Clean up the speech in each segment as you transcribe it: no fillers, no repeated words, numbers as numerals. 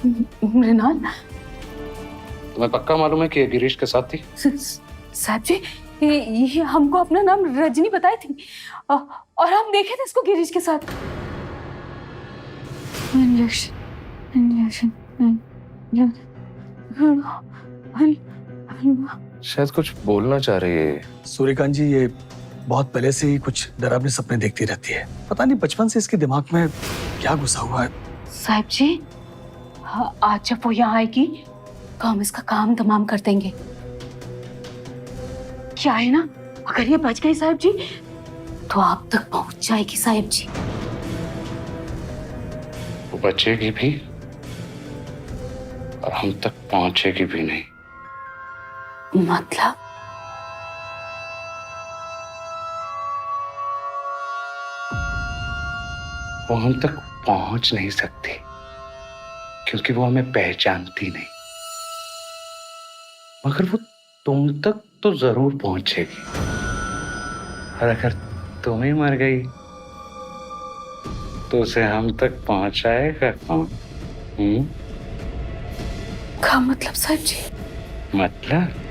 मृणाल, तुम्हें पक्का मालूम है कि ये गिरीश के साथ थी? साहब जी, ये हमको अपना नाम रजनी बताई थी और हम देखे थे इसको गिरीश के साथ। इंजेक्शन शायद कुछ बोलना चाह रही है। सूर्यकांत जी, ये बहुत पहले से ही कुछ डरावने सपने देखती रहती है। पता नहीं बचपन से इसके दिमाग में क्या घुसा हुआ है। साहब जी, आज जब वो यहाँ आएगी तो हम इसका काम तमाम कर देंगे। क्या है ना, अगर ये बच गई साहब जी तो आप तक पहुंच जाएगी साहब जी। वो बचेगी भी और हम तक पहुंचेगी भी नहीं। मतलब? वो हम तक पहुंच नहीं सकती क्योंकि वो हमें पहचानती नहीं, मगर वो तुम तक तो जरूर पहुंचेगी। और अगर तुम ही मर गई तो उसे हम तक पहुंचाएगा कौन? क्या मतलब साहब जी? मतलब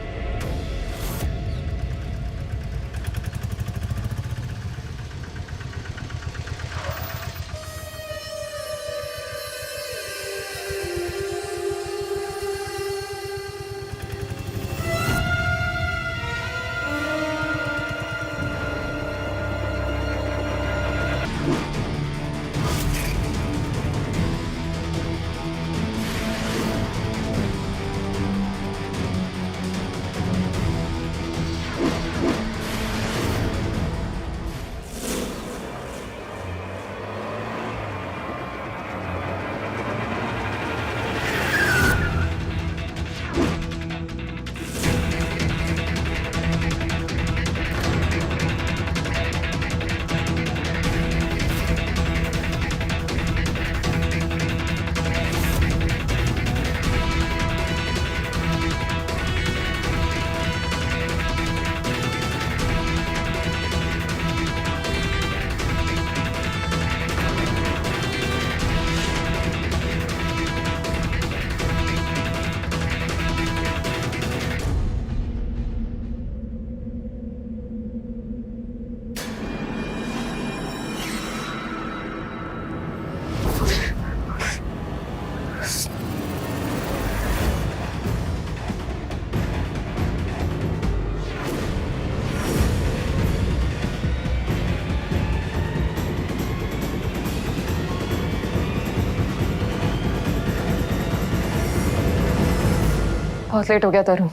बहुत लेट हो गया तरुण।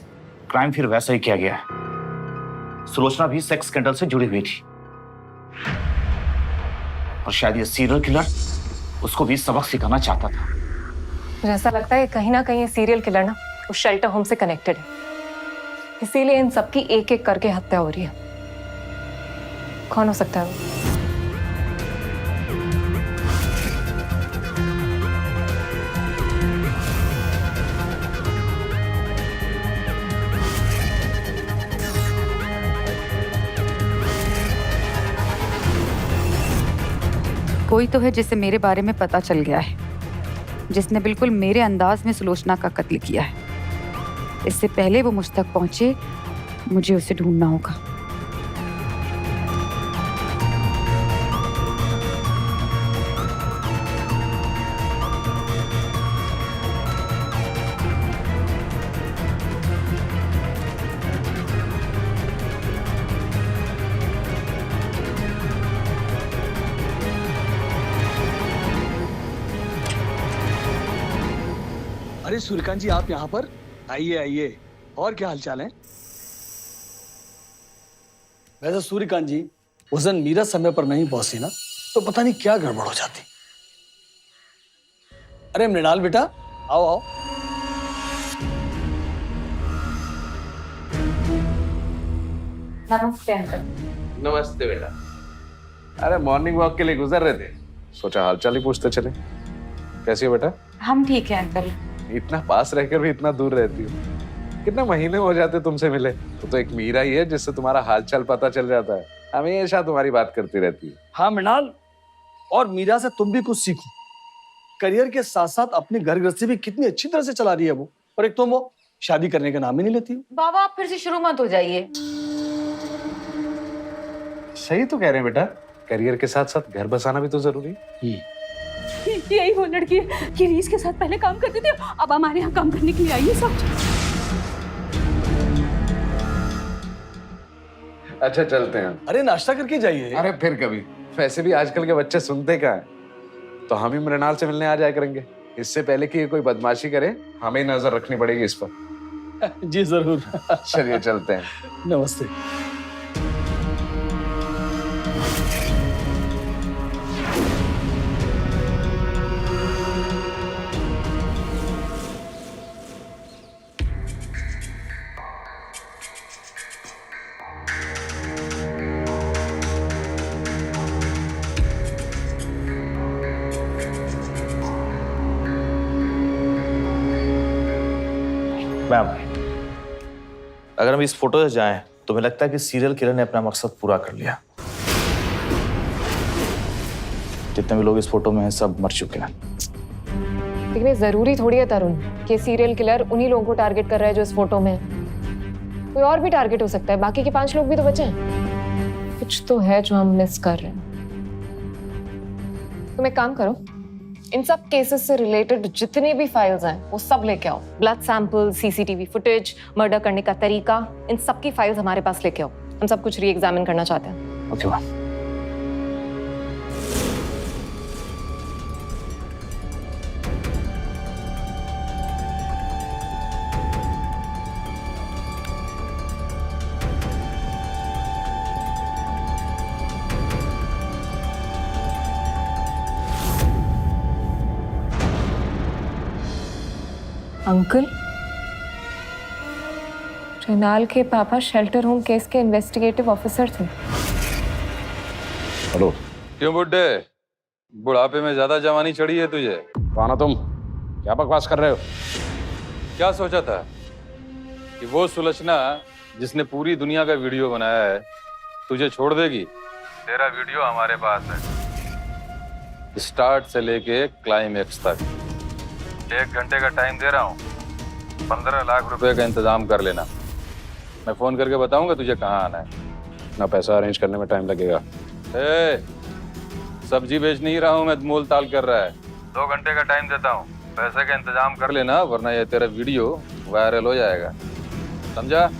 क्राइम फिर वैसा ही किया गया है। सुलोचना भी सेक्स स्कैंडल से जुड़ी हुई थी और शायद ये सीरियल किलर उसको भी सबक सिखाना चाहता था। मुझे ऐसा लगता है कहीं ना कहीं ये सीरियल किलर ना उस शेल्टर होम से कनेक्टेड है, इसीलिए इन सबकी एक एक करके हत्या हो रही है। कौन हो सकता है वो? कोई तो है जिसे मेरे बारे में पता चल गया है, जिसने बिल्कुल मेरे अंदाज में सुलोचना का कत्ल किया है। इससे पहले वो मुझ तक पहुंचे, मुझे उसे ढूंढना होगा। अरे सूर्यकांत जी, आप यहाँ पर? आइए आइए, और क्या हालचाल है? वैसे सूर्यकांत जी, उस दिन मीरा समय पर नहीं पहुंची ना, तो पता नहीं क्या गड़बड़ हो जाती। अरे मृणाल बेटा, आओ आओ। नमस्ते अंकल। नमस्ते बेटा। अरे मॉर्निंग वॉक के लिए गुजर रहे थे, सोचा हालचाल ही पूछते चले। कैसी हो बेटा? हम ठीक है अंकल। इतना पास रहकर भी इतना दूर रहती हो। कितने महीने हो जाते तुमसे मिले। तो एक मीरा ही है जिससे तुम्हारा हालचाल पता चल जाता है, हमेशा तुम्हारी बात करती रहती है। हाँ मृणाल, और मीरा से तुम भी कुछ सीखो। करियर के साथ साथ अपनी घर गृहस्थी भी कितनी अच्छी तरह से चला रही है वो, और एक तो वो शादी करने का नाम ही नहीं लेती। बाबा आप फिर से शुरू मत हो जाइए। सही तो कह रहे हैं बेटा, करियर के साथ साथ घर बसाना भी तो जरूरी है। यही वो लड़की है कि रीस के साथ पहले काम करती थी, अब हमारे यहाँ काम करने के लिए आई है सब। अच्छा चलते हैं। अरे नाश्ता करके जाइए। अरे फिर कभी, वैसे भी आजकल के बच्चे सुनते क्या है, तो हम ही मृणाल से मिलने आ जाया करेंगे। इससे पहले कि ये कोई बदमाशी करे, हमें ही नजर रखनी पड़ेगी इस पर। जी जरूर। चलिए चलते हैं। नमस्ते। मैम, अगर हम इस फोटो से जाएं तो मुझे लगता है कि सीरियल किलर ने अपना मकसद पूरा कर लिया। जितने भी लोग इस फोटो में हैं सब मर चुके हैं। लेकिन ये जरूरी थोड़ी है तरुण कि सीरियल किलर उन्हीं लोगों को टारगेट कर रहा है जो इस फोटो में है। कोई और भी टारगेट हो सकता है, बाकी के 5 लोग भी तो बचे हैं। कुछ तो है जो हम मिस कर रहे हैं। तुम एक काम करो, इन सब केसेस से रिलेटेड जितनी भी फाइल्स हैं वो सब लेके आओ। Blood sample, CCTV footage, murder करने का तरीका, इन सब की फाइल्स हमारे पास लेके आओ। हम सब कुछ री एग्जामिन करना चाहते हैं। Okay ma'am. अंकल, मृणाल के पापा शेल्टर होम केस के इन्वेस्टिगेटिव ऑफिसर थे। हेलो। क्यों बुड्ढे, बुढ़ापे में ज्यादा जवानी चढ़ी है तुझे? कौन हो तुम? क्या बकवास कर रहे हो? क्या सोचा था कि वो सुलक्षणा जिसने पूरी दुनिया का वीडियो बनाया है तुझे छोड़ देगी? तेरा वीडियो हमारे पास है, स्टार्ट से लेके क्लाइमेक्स तक। 1 घंटे का टाइम दे रहा हूँ, 15 लाख रुपए का इंतजाम कर लेना। मैं फोन करके बताऊंगा तुझे कहाँ आना है। ना पैसा अरेंज करने में टाइम लगेगा। सब्जी बेच नहीं रहा हूँ मैं, मोल ताल कर रहा है। 2 घंटे का टाइम देता हूँ, पैसे का इंतजाम कर लेना, वरना ये तेरा वीडियो वायरल हो जाएगा, समझा?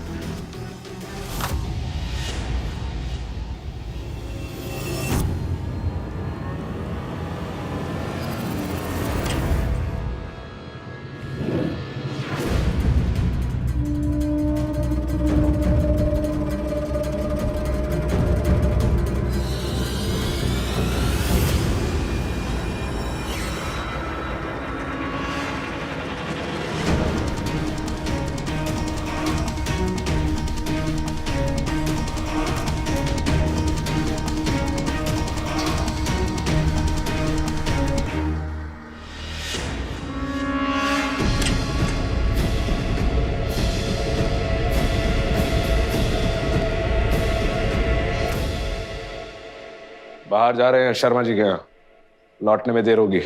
बाहर जा रहे हैं शर्मा जी के यहाँ, लौटने में देर होगी।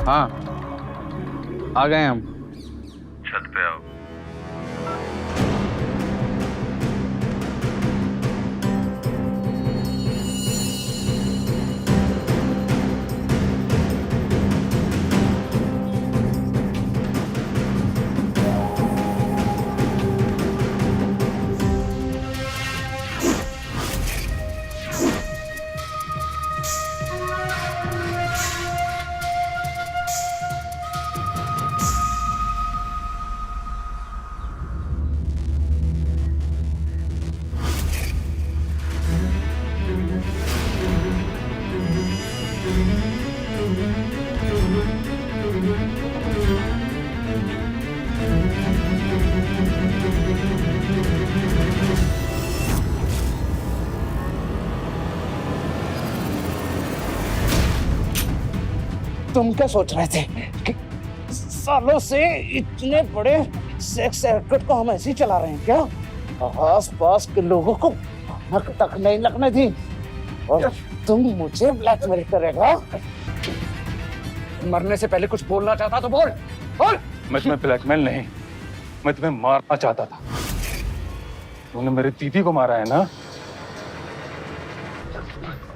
हाँ आ गए हम। छत पे आओ। तुम क्या सोच रहे थे कि सालों से इतने बड़े सेक्स रैकेट को हम ऐसे ही चला रहे हैं क्या? आस पास के लोगों को भनक तक नहीं लगने दी और तुम मुझे ब्लैकमेल करेगा? मरने से पहले कुछ बोलना चाहता तो बोल बोल। मैं तुम्हें ब्लैकमेल नहीं, मैं तुम्हें मारना चाहता था। तुमने मेरी दीदी को मारा है ना?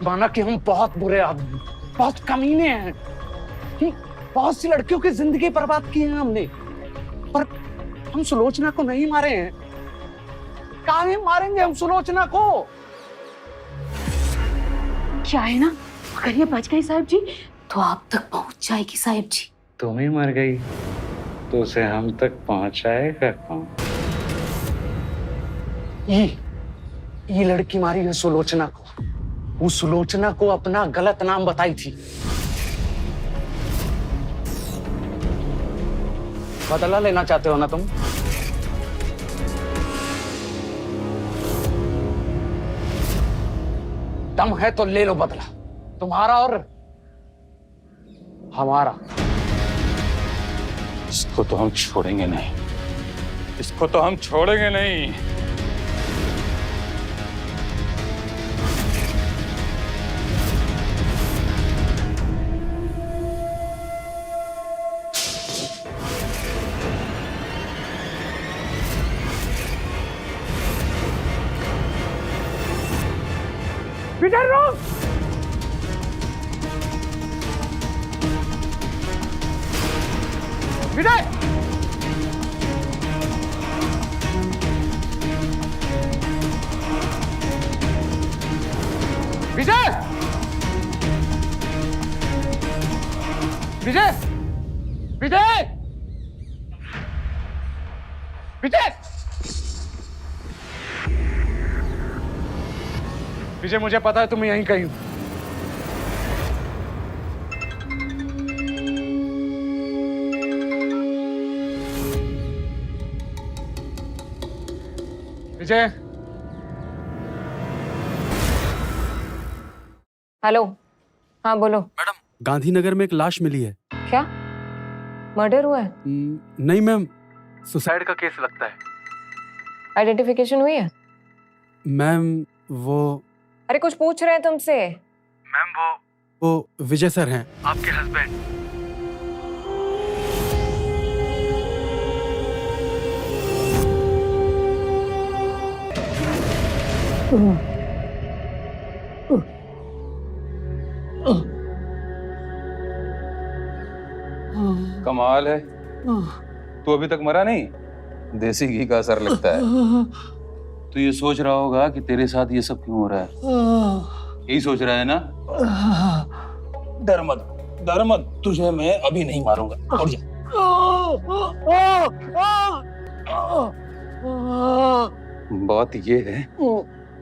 माना कि हम बहुत बुरे आदमी, बहुत कमीने हैं, बहुत सी लड़कियों की जिंदगी बर्बाद की है हमने, पर हम सुलोचना को नहीं मारे हैं। काहे मारेंगे हम सुलोचना को? क्या है ना, अगर ये बच गई साहिब जी तो आप तक पहुंच जाएगी साहिब जी। तुम ही मर गई तो उसे हम तक पहुंचाएगा कौन? ये लड़की मारी है सुलोचना को। वो सुलोचना को अपना गलत नाम बताई थी। बदला लेना चाहते हो ना तुम? दम है तो ले लो बदला, तुम्हारा और हमारा। इसको तो हम छोड़ेंगे नहीं, इसको तो हम छोड़ेंगे नहीं। विजय रोक! विजय! विजय! विजय! विजय! विजय! विजय, मुझे पता है तुम यहीं कहीं हो। विजय! हेलो, हाँ बोलो। मैडम, गांधीनगर में एक लाश मिली है। क्या मर्डर हुआ है? नहीं मैम, सुसाइड का केस लगता है। आइडेंटिफिकेशन हुई है? मैम वो अरे कुछ पूछ रहे हैं तुमसे। मैम वो विजय सर हैं, आपके हस्बैंड। कमाल है, तू अभी तक मरा नहीं। देसी घी का असर लगता है। तू ये सोच रहा होगा कि तेरे साथ ये सब क्यों हो रहा है, यही सोच रहा है ना? डर मत, तुझे मैं अभी नहीं मारूंगा। उठ जा। बात ये है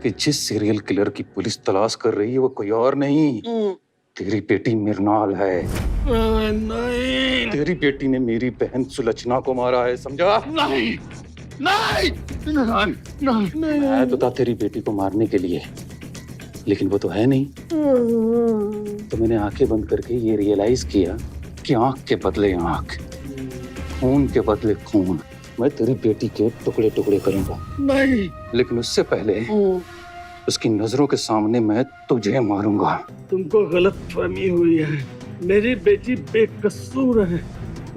कि जिस सीरियल किलर की पुलिस तलाश कर रही है वो कोई और नहीं, तेरी बेटी मिरनाल है। नहीं, तेरी बेटी ने मेरी बहन सुलचना को मारा है, समझा? नहीं, नहीं, नहीं। मैं तो था तेरी बेटी को मारने के लिए, लेकिन वो तो है नहीं। तो मैंने आंखें बंद करके ये रियलाइज किया कि आंख के बदले आंख, खून के बदले खून। मैं तेरी बेटी के टुकड़े टुकड़े करूंगा। नहीं, लेकिन उससे पहले उसकी नजरों के सामने मैं तुझे मारूंगा। तुमको गलतफहमी हुई है। मेरी बेटी बेकसूर है,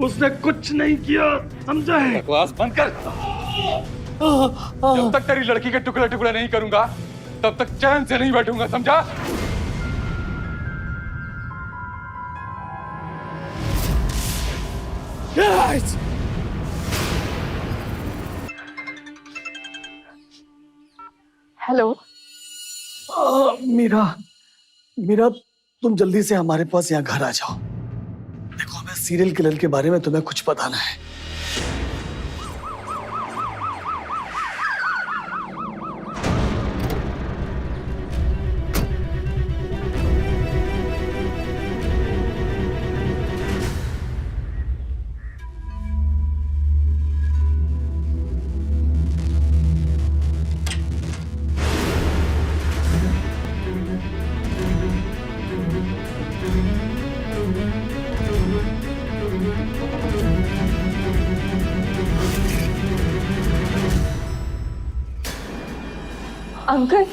उसने कुछ नहीं किया, समझा है? बकवास बंद कर। जब तक तेरी लड़की के टुकड़े टुकड़े नहीं करूंगा तब तक चैन से नहीं बैठूंगा, समझा? हेलो। मीरा, तुम जल्दी से हमारे पास यहाँ घर आ जाओ। देखो, हमें सीरियल किलर के बारे में तुम्हें कुछ बताना है। अंकल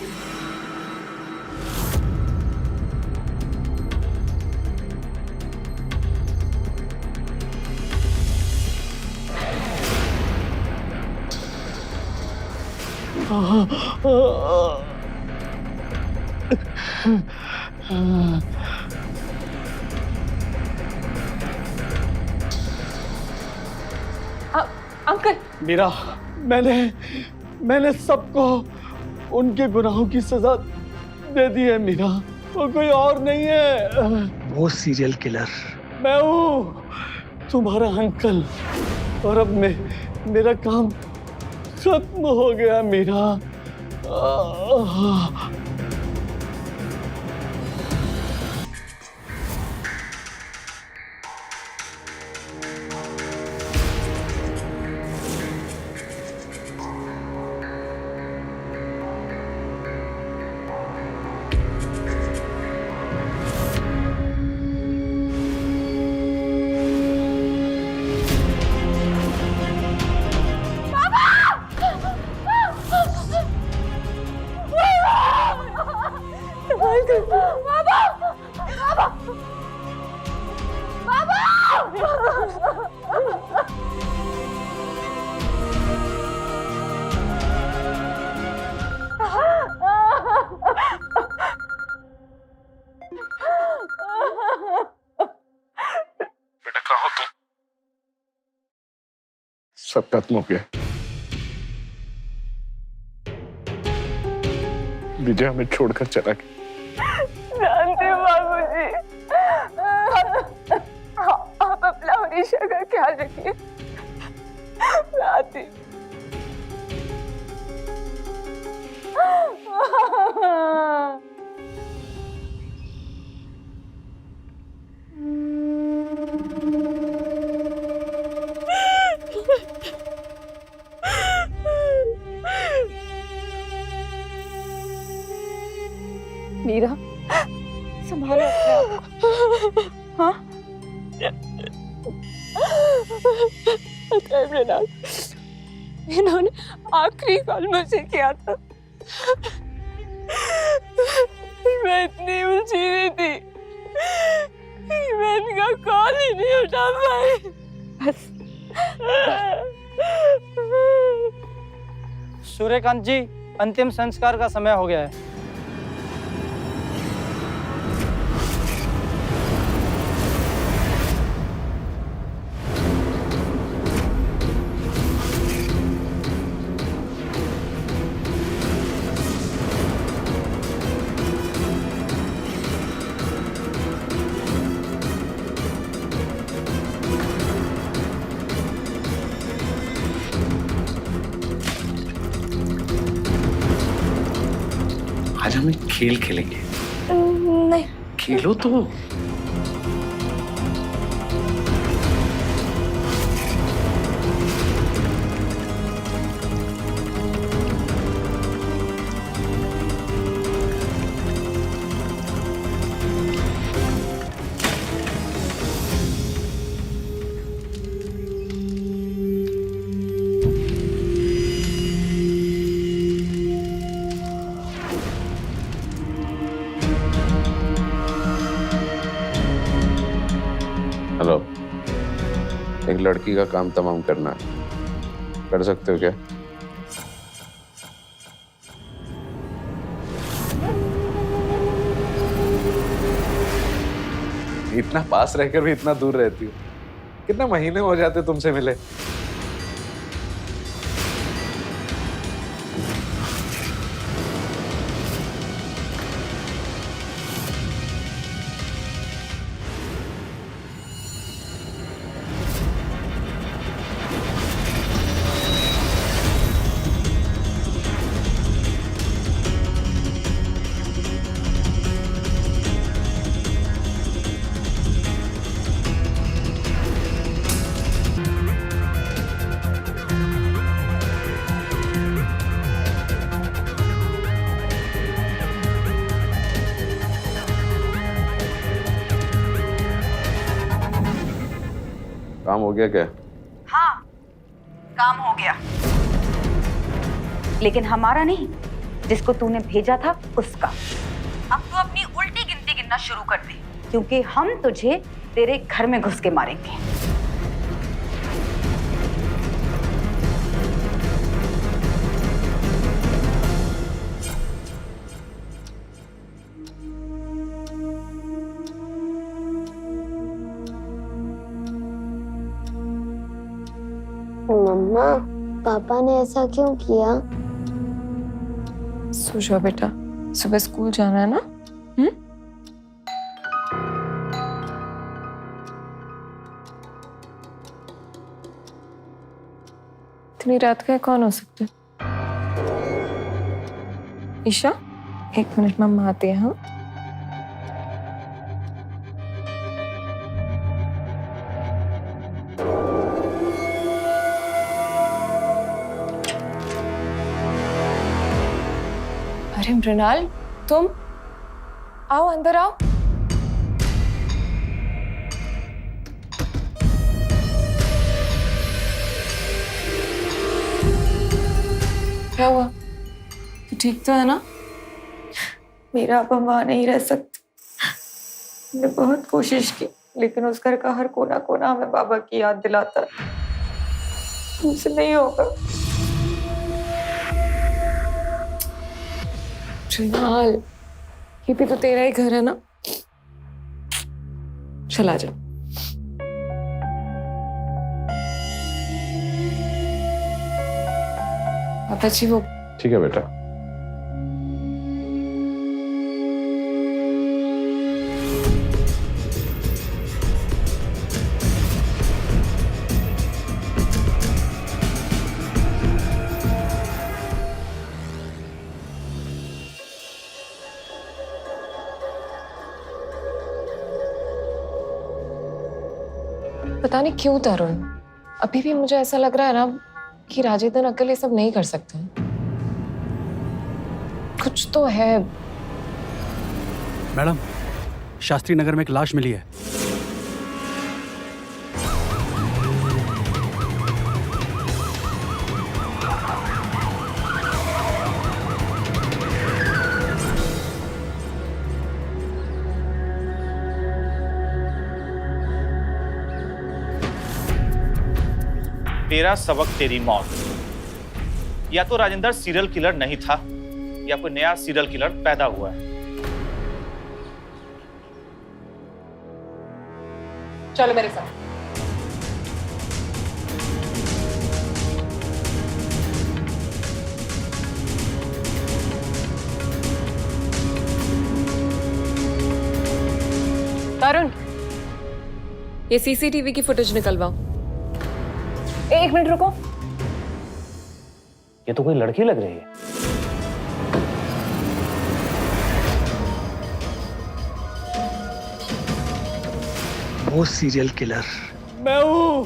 अंकल मीरा, मैंने सबको उनके गुनाहों की सजा दे दी है मीरा। वो कोई और नहीं है, वो सीरियल किलर मैं हूँ, तुम्हारा अंकल। और अब मेरा काम खत्म हो गया मीरा। बेटा कहाँ हो तुम? सब खत्म हो गया। विजय हमें छोड़कर चला गया। जानते बाबूजी, आप अपना हमेशा का ख्याल रखिए। आती मीरा, संभालो अपने आप को। हाँ? इन्होंने आखिरी कॉल मुझे किया था। मैं इतनी उलझी हुई थी कि मैं इनका कॉल ही नहीं उठा पाई। बस सूर्यकांत जी, अंतिम संस्कार का समय हो गया है। आज हम एक खेल खेलेंगे। नहीं, खेलो तो। हेलो, एक लड़की का काम तमाम करना है, कर सकते हो क्या? इतना पास रहकर भी इतना दूर रहती हो। कितने महीने हो जाते तुमसे मिले। काम हो गया क्या? हाँ, काम हो गया, लेकिन हमारा नहीं, जिसको तूने भेजा था उसका। अब तू अपनी उल्टी गिनती गिनना शुरू कर दे, क्योंकि हम तुझे तेरे घर में घुस के मारेंगे। मम्मा, पापा ने ऐसा क्यों किया? सो जाओ बेटा, सुबह स्कूल जाना है ना। इतनी रात का कौन हो सकता है? ईशा, 1 मिनट मम्मा आती है। हाँ, अरे मृणाल, तुम आओ, अंदर आओ। क्या हुआ? तू ठीक तो है ना? मेरा अब वहां नहीं रह सकती। मैंने बहुत कोशिश की, लेकिन उस घर का हर कोना कोना हमें बाबा की याद दिलाता है। मुझसे नहीं होगा। मृणाल, ये भी तो तेरा ही घर है ना? चला जा। पापा जी, वो ठीक है बेटा। पता नहीं क्यों तरुण, अभी भी मुझे ऐसा लग रहा है ना कि राजेंद्र अंकल ये सब नहीं कर सकते। कुछ तो है। मैडम, शास्त्री नगर में एक लाश मिली है। तेरा सबक तेरी मौत। या तो राजेंद्र सीरियल किलर नहीं था, या कोई नया सीरियल किलर पैदा हुआ है। चलो मेरे साथ। तरुण, ये सीसीटीवी की फुटेज निकलवाओ। 1 मिनट रुको। ये तो कोई लड़की लग रही है। वो सीरियल किलर मैं हूं।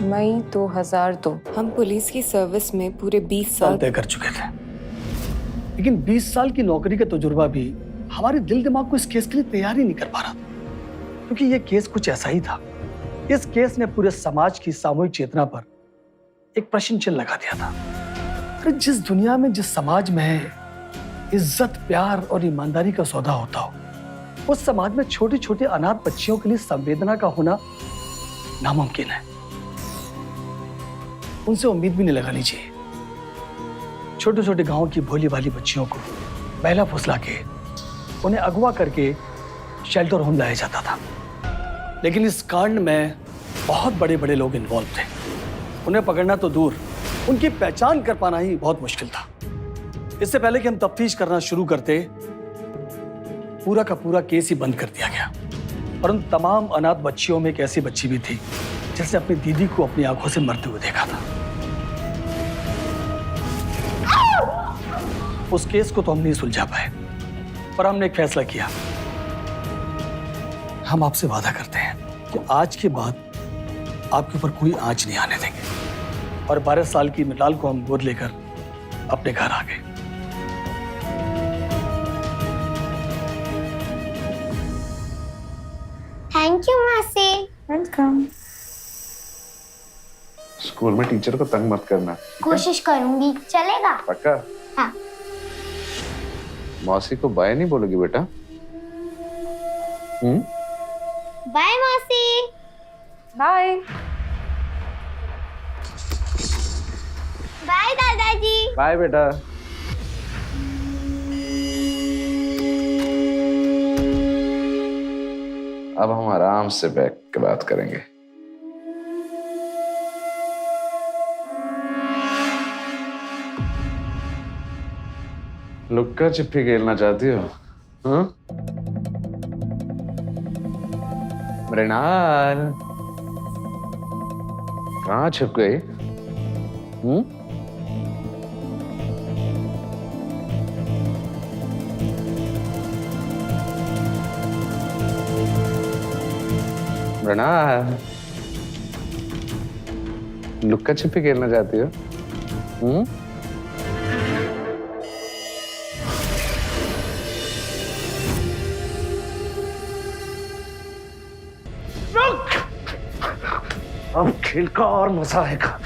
मई 2002। हम पुलिस की सर्विस में पूरे 20 साल तय कर चुके थे, लेकिन 20 साल की नौकरी का तजुर्बा भी हमारे दिल दिमाग को इस केस के लिए तैयार ही नहीं कर पा रहा था, क्योंकि ये केस कुछ ऐसा ही था। इस केस ने पूरे समाज की सामूहिक चेतना पर एक प्रश्न चिन्ह लगा दिया था। अरे जिस दुनिया में, जिस समाज में इज्जत, प्यार और ईमानदारी का सौदा होता हो, उस समाज में छोटी छोटी अनाथ बच्चियों के लिए संवेदना का होना नामुमकिन है। उनसे उम्मीद भी नहीं लगानी चाहिए। छोटे छोटे गांव की भोली भाली बच्चियों को बहला फुसला के उन्हें अगवा करके शेल्टर होम लाया जाता था। लेकिन इस कांड में बहुत बड़े बड़े लोग इन्वॉल्व थे। उन्हें पकड़ना तो दूर, उनकी पहचान कर पाना ही बहुत मुश्किल था। इससे पहले कि हम तफ्तीश करना शुरू करते, पूरा का पूरा केस ही बंद कर दिया गया। और उन तमाम अनाथ बच्चियों में एक ऐसी बच्ची भी थी जिसने अपनी दीदी को अपनी आंखों से मरते हुए देखा था। उस केस को तो हम नहीं सुलझा पाए, पर हमने एक फैसला किया। हम आपसे वादा करते हैं कि आज के बाद आपके ऊपर कोई आंच नहीं आने देंगे। और 12 साल की मृणाल को हम गोद लेकर अपने घर आ गए। थैंक यू मासी। वेलकम। स्कूल में टीचर को तंग मत करना। कोशिश करूंगी, चलेगा? पक्का? हाँ। मौसी को बाय नहीं बोलोगी बेटा? बाय मासी। बाय। बाय दादाजी। बाय बेटा। अब हम आराम से बैठ के बात करेंगे। लुक्का छिपी खेलना चाहती हो? हाँ? मृणाल कहाँ छिप गई? मृणाल लुक्का छिपी खेलना चाहती हो? अब खेल का और मजा आएगा।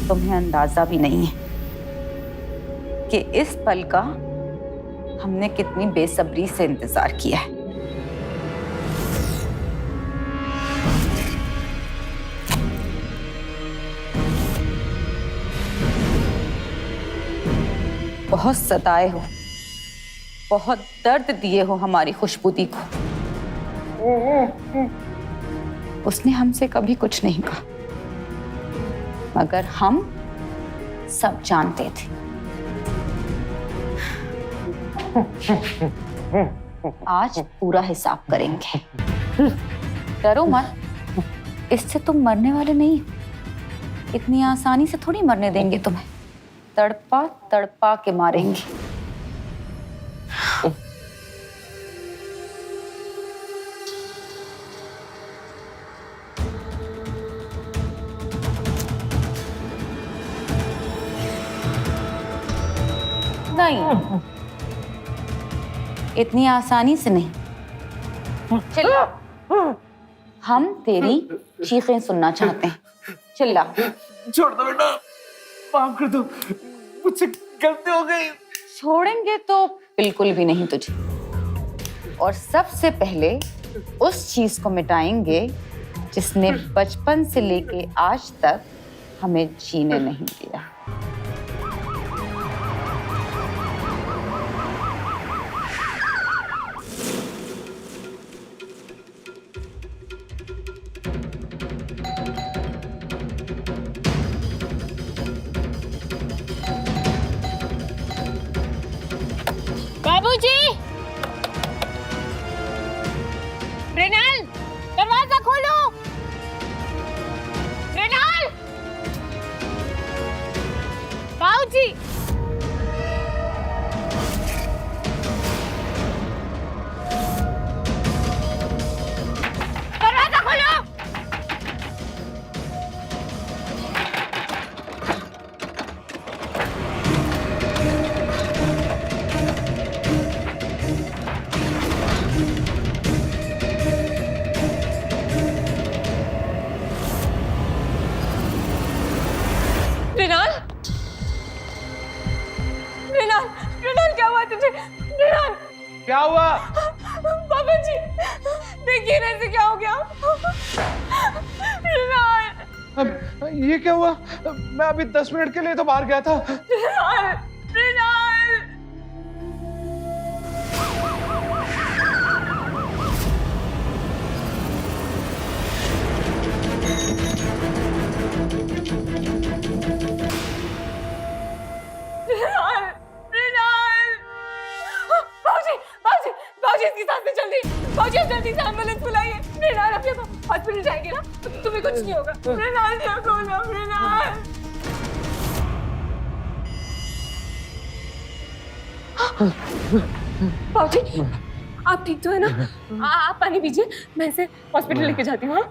तुम्हें अंदाजा भी नहीं है कि इस पल का हमने कितनी बेसब्री से इंतजार किया है। बहुत सताए हो, बहुत दर्द दिए हो हमारी खुशबूदी को। उसने हमसे कभी कुछ नहीं कहा, मगर हम सब जानते थे। आज पूरा हिसाब करेंगे। डरो मत, इससे तुम मरने वाले नहीं हो। इतनी आसानी से थोड़ी मरने देंगे तुम्हें, तड़पा तड़पा के मारेंगे। नहीं, इतनी आसानी से नहीं। चिल्ला, हम तेरी चीखें सुनना चाहते हैं। चिल्ला। छोड़ दो बेटा, माफ कर दो, मुझसे गलती हो गई। छोड़ेंगे तो बिल्कुल भी नहीं तुझे, और सबसे पहले उस चीज को मिटाएंगे जिसने बचपन से लेके आज तक हमें जीने नहीं दिया। बाबूजी, मृणाल, दरवाजा खोलो। मृणाल, बाबूजी। गिरने से क्या हो गया? मृणाल, अब ये क्या हुआ? मैं अभी 10 मिनट के लिए तो बाहर गया था। मृणाल, मृणाल। मृणाल, मृणाल। बाबूजी, बाबूजी, बाबूजी, इसकी सांसें चल रही हैं। बाबूजी, आप जल्दी से एम्बुलेंस बुलाइए। मृणाल, अब देखो हॉस्पिटल जाएंगे ना, तुम्हें कुछ नहीं होगा। मृणाल, देखो ना, मृणाल। बाबूजी, आप ठीक तो है ना? आप पानी पीजिए, मैं इसे हॉस्पिटल लेके जाती हूँ।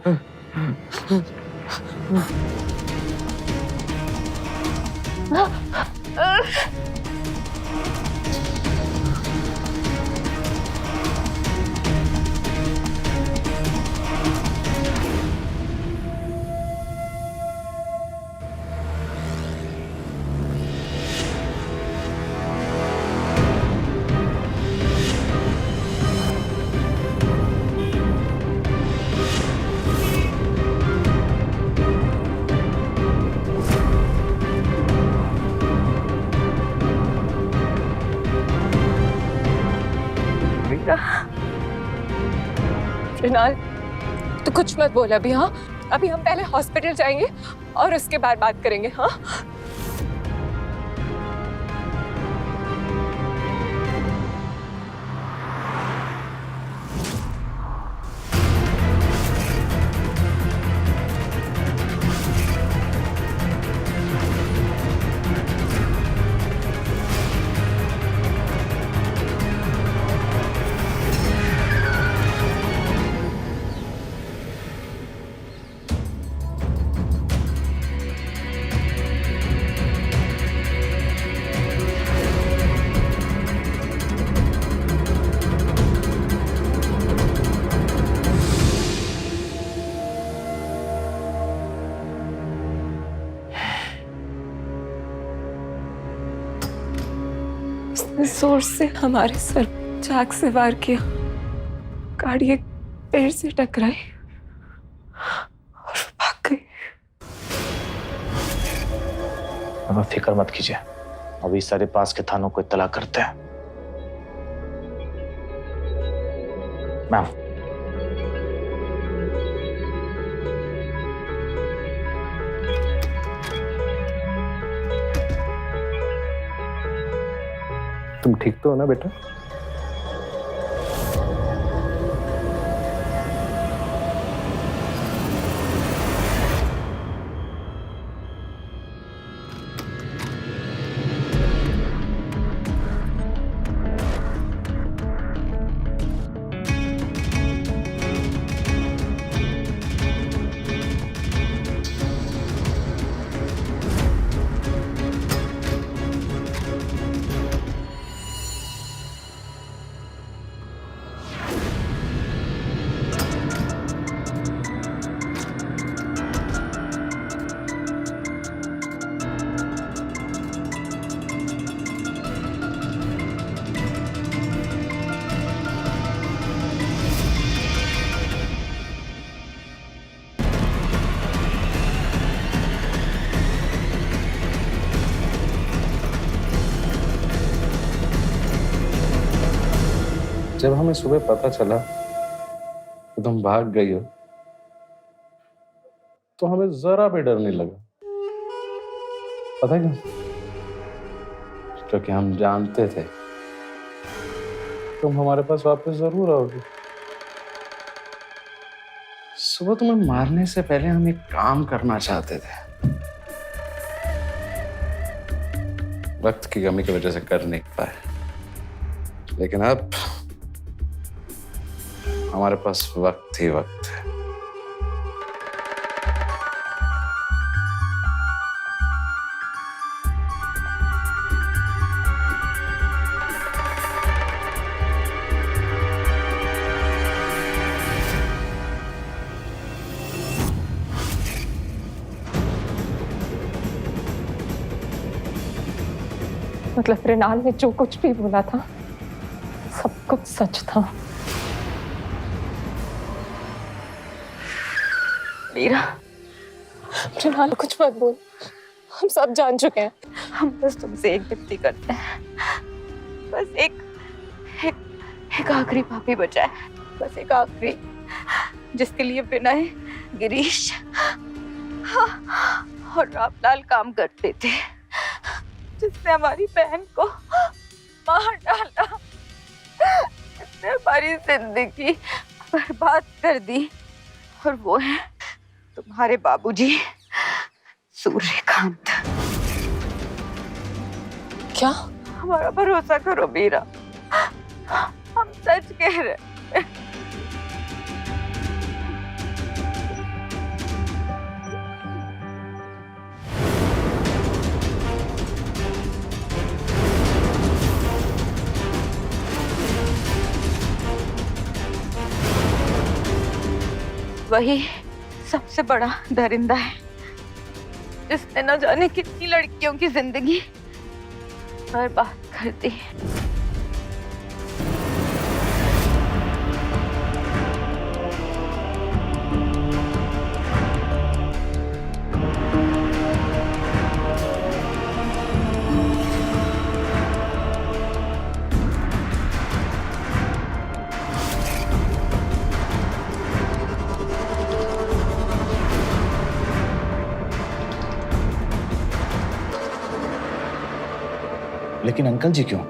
मृणाल, तो कुछ मत बोल अभी। हाँ, अभी हम पहले हॉस्पिटल जाएंगे और उसके बाद बात करेंगे। हाँ, उसने जोर से हमारे सर चाक से वार किया। गाड़ी एक पेड़ से टकराई और भाग गई। अब फिक्र मत कीजिए, अभी सारे पास के थानों को इत्तला करते हैं। मैम, तुम ठीक तो हो ना बेटा? जब हमें सुबह पता चला कि तुम भाग गई हो तो हमें जरा भी डर नहीं लगा। पता क्यों? क्योंकि हम जानते थे तुम हमारे पास वापस जरूर आओगे। सुबह तुम्हें मारने से पहले हम एक काम करना चाहते थे, वक्त की कमी की वजह से कर नहीं पाए, लेकिन अब हमारे पास वक्त ही वक्त है। मतलब मृणाल ने जो कुछ भी बोला था सब कुछ सच था। मीरा, मृणाल कुछ मत बोल, हम सब जान चुके हैं। हम बस तुमसे एक विनती करते हैं, बस एक एक, एक आखिरी पापी बचा है, बस एक आखिरी, जिसके लिए विनय, गिरीश और रामलाल काम करते थे, जिसने हमारी बहन को मार डाला, जिसने हमारी जिंदगी बर्बाद कर दी, और वो है तुम्हारे बाबूजी सूर्यकांत। क्या? हमारा भरोसा करो मीरा, हम सच कह रहे हैं। वही सबसे बड़ा दरिंदा है, जिसने न जाने कितनी लड़कियों की जिंदगी बर्बाद कर दी। लेकिन अंकल जी क्यों?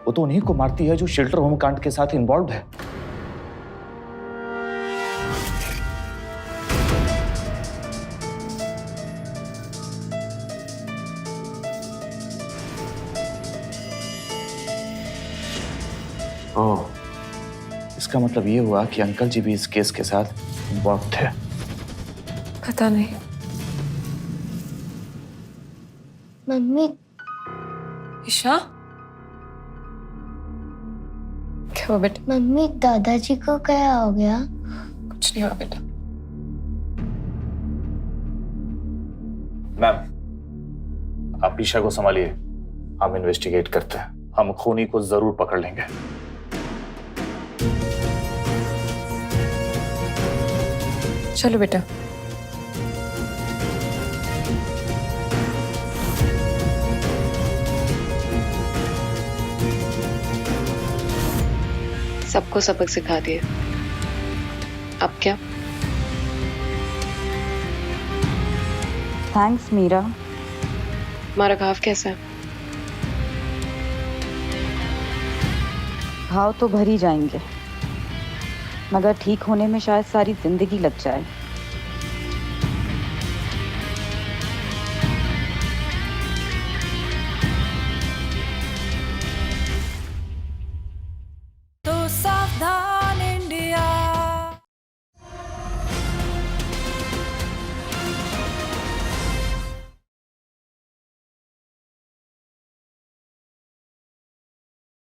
वो तो उन्हीं को मारती है जो शेल्टर होम कांड के साथ इन्वॉल्व है। ओह, इसका मतलब ये हुआ कि अंकल जी भी इस केस के साथ इन्वॉल्व थे। पता नहीं। मम्मी, ईशा, क्या हुआ बेटा? मम्मी दादाजी को क्या हो गया? कुछ नहीं हुआ बेटा। मैम, आप ईशा को संभालिए, हम इन्वेस्टिगेट करते हैं, हम खूनी को जरूर पकड़ लेंगे। चलो बेटा। सबको सबक सिखा दिए, अब क्या? थैंक्स मीरा। हमारा घाव कैसा है? घाव तो भर ही जाएंगे, मगर ठीक होने में शायद सारी जिंदगी लग जाए।